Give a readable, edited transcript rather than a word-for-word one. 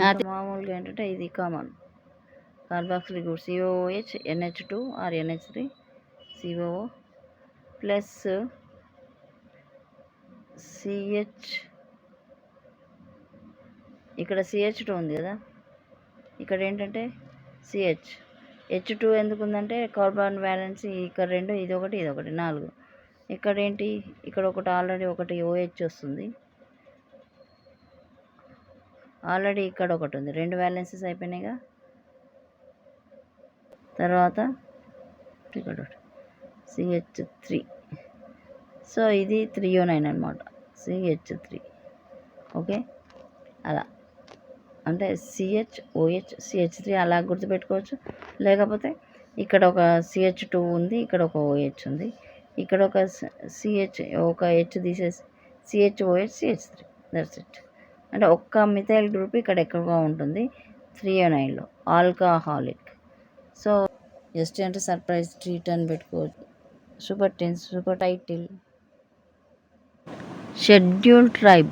అది మామూలుగా ఏంటంటే ఇది common carboxylic group COOH NH2 R NH3 COO plus CH, ఇక్కడ CH2 ఉంది కదా, ఇక్కడ ఏంటంటే H2 ఎందుకు ఉందంటే కార్బన్ బ్యాలెన్స్ ఇక్కడ 2, ఇది ఒకటి 4. ఇక్కడ ఏంటి, ఇక్కడ ఒకటి ఆల్రెడీ ఒకటి OH వస్తుంది, ఆల్రెడీ ఇక్కడ ఒకటి ఉంది, 2 బ్యాలెన్సెస్ అయిపోయినాయిగా. తర్వాత ఇక్కడ CH3, సో ఇది 3O9 అనమాట, CH3. ఓకే, అలా అంటే CHOH CH3 అలా గుర్తుపెట్టుకోవచ్చు. లేకపోతే ఇక్కడ ఒక CH2 ఉంది, ఇక్కడ ఒక OH ఉంది, ఇక్కడ ఒక ఒక H తీసేసి CHOH CH3, దట్స్ ఇట్. అంటే ఒక్క మిథైల్ గ్రూప్ ఇక్కడ ఎక్కువగా ఉంటుంది 3O9లో, ఆల్కహాలిక్. సో ST అంటే సర్ప్రైజ్ ట్రీట్ అని పెట్టుకోవచ్చు. Super tense, super title, schedule tribe.